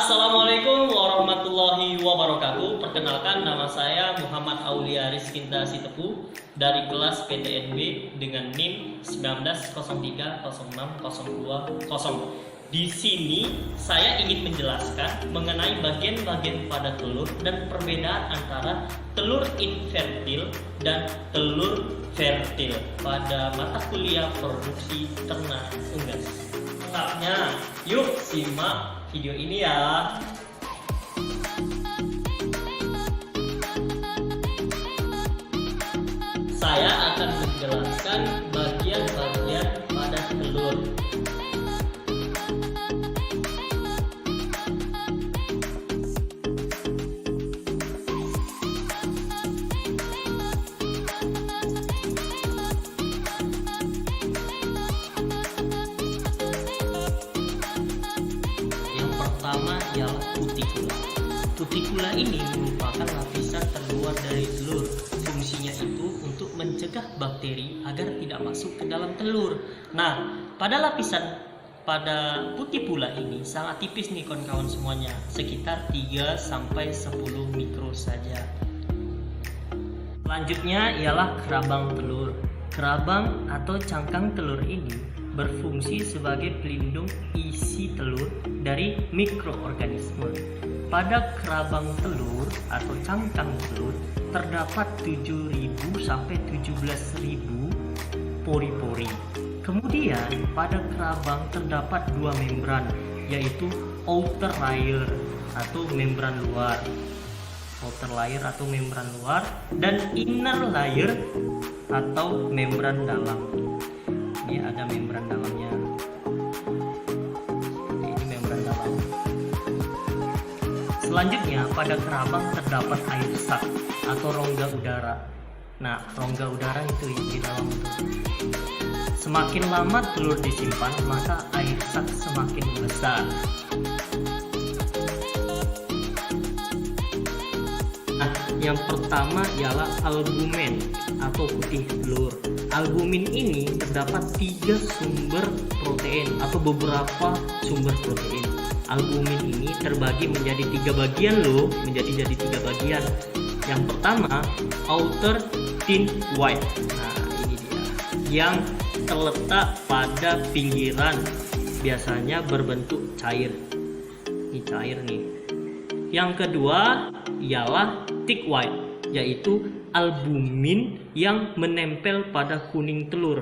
Assalamualaikum warahmatullahi wabarakatuh. Perkenalkan, nama saya Muhammad Aulia Rizkinta Sitepu dari kelas PTNB dengan NIM 19030602. Di sini saya ingin menjelaskan mengenai bagian-bagian pada telur dan perbedaan antara telur infertil dan telur fertil pada mata kuliah produksi ternak unggas. Lengkapnya, yuk simak video ini ya. Saya akan menjelaskan bagian-bagian pada telur. Pertama ialah kutikula. Kutikula ini merupakan lapisan terluar dari telur. Fungsinya itu untuk mencegah bakteri agar tidak masuk ke dalam telur. Nah, pada kutikula ini sangat tipis nih kawan-kawan semuanya, sekitar 3-10 mikro saja. Selanjutnya ialah kerabang telur. Kerabang atau cangkang telur ini berfungsi sebagai pelindung isi telur dari mikroorganisme. Pada kerabang telur atau cangkang telur terdapat 7.000 sampai 17.000 pori-pori. Kemudian pada kerabang terdapat dua membran, yaitu outer layer atau membran luar. Outer layer atau membran luar dan inner layer atau membran dalam. Ini ada membran dalamnya. Ini membran dalam. Selanjutnya pada kerabang terdapat air sac atau rongga udara. Nah, rongga udara itu di dalam itu. Semakin lama telur disimpan, maka air sac semakin besar. Nah, yang pertama ialah albumen atau putih telur. Albumin ini terdapat 3 sumber protein atau beberapa sumber protein. Albumin ini terbagi menjadi 3 bagian loh, menjadi 3 bagian. Yang pertama, outer thin white. Nah, ini dia. Yang terletak pada pinggiran, biasanya berbentuk cair. Ini cair nih. Yang kedua ialah thick white, yaitu albumin yang menempel pada kuning telur.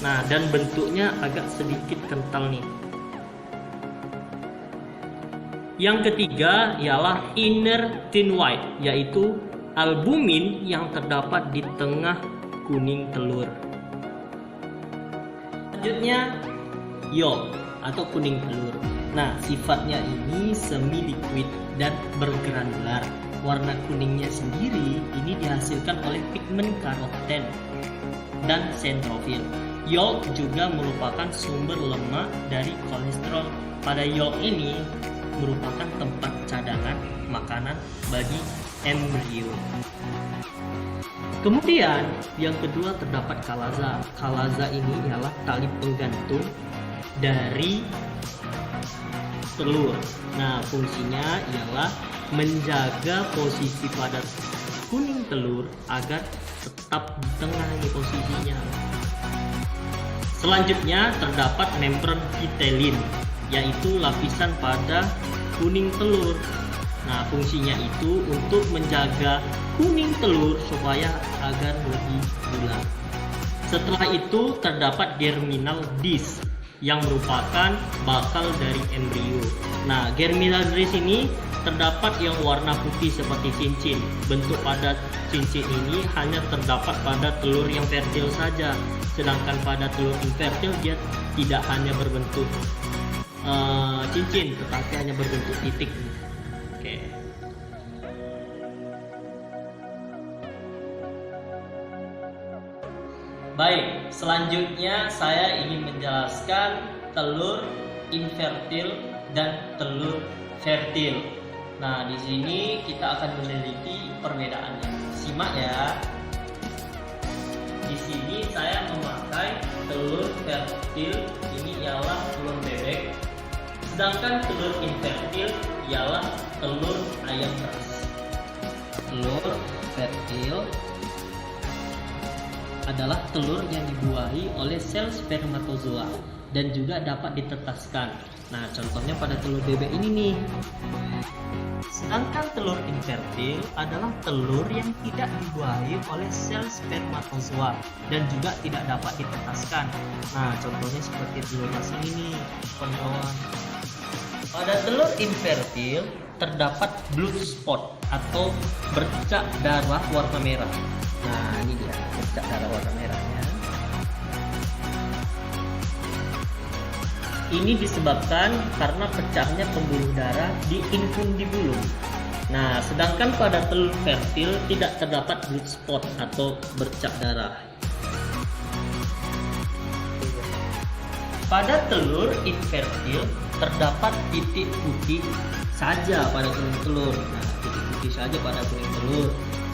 Nah, dan bentuknya agak sedikit kental nih. Yang ketiga ialah inner thin white, yaitu albumin yang terdapat di tengah kuning telur. Selanjutnya yolk atau kuning telur. Nah, sifatnya ini semi liquid dan bergranular. Warna kuningnya sendiri ini dihasilkan oleh pigmen karoten dan sentrofil. Yolk juga merupakan sumber lemak dari kolesterol. Pada yolk ini merupakan tempat cadangan makanan bagi embrio. Kemudian yang kedua terdapat kalaza. Kalaza ini ialah tali penggantung dari telur. Nah, fungsinya ialah menjaga posisi pada kuning telur agar tetap di tengah ini posisinya. Selanjutnya terdapat membran vitellin, yaitu lapisan pada kuning telur. Nah, fungsinya itu untuk menjaga kuning telur supaya agar lebih bulat. Setelah itu terdapat germinal disk yang merupakan bakal dari embrio. Nah, germinal disk ini terdapat yang warna putih seperti cincin. Bentuk pada cincin ini hanya terdapat pada telur yang fertil saja. Sedangkan pada telur infertil dia tidak hanya berbentuk cincin, tetapi hanya berbentuk titik. Oke. Baik, selanjutnya saya ingin menjelaskan telur infertil dan telur fertil. Nah, di sini kita akan meneliti perbedaannya. Simak ya. Di sini saya memakai telur fertil, ini ialah telur bebek. Sedangkan telur infertil ialah telur ayam ras. Telur fertil adalah telur yang dibuahi oleh sel spermatozoa dan juga dapat ditetaskan. Nah, contohnya pada telur bebek ini nih. Sedangkan telur infertil adalah telur yang tidak dibuahi oleh sel spermatozoa dan juga tidak dapat ditetaskan. Nah, contohnya seperti telur pasang ini, kawan-kawan. Pada telur infertil terdapat blood spot atau bercak darah warna merah. Nah, ini dia bercak darah warna merahnya. Ini disebabkan karena pecahnya pembuluh darah di infundibulum. Nah, sedangkan pada telur fertil tidak terdapat blood spot atau bercak darah. Pada telur infertil terdapat titik putih saja pada kuning telur. Nah, titik putih saja pada kuning telur.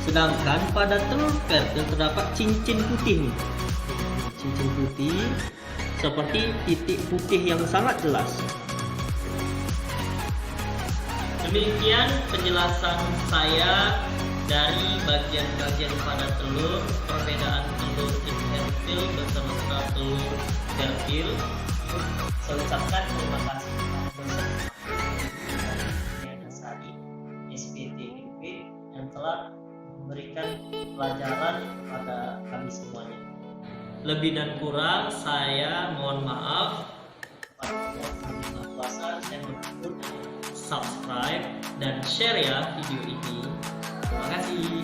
Sedangkan pada telur fertil terdapat cincin putih nih. Cincin putih seperti titik putih yang sangat jelas. Demikian penjelasan saya dari bagian-bagian pada telur, perbedaan telur infertil bersama telur fertil. Saya ucapkan terima kasih kepada Sari SPTIP yang telah memberikan pelajaran pada kami semuanya. Lebih dan kurang saya mohon maaf. Pada puasa saya mohon subscribe dan share ya video ini. Terima kasih.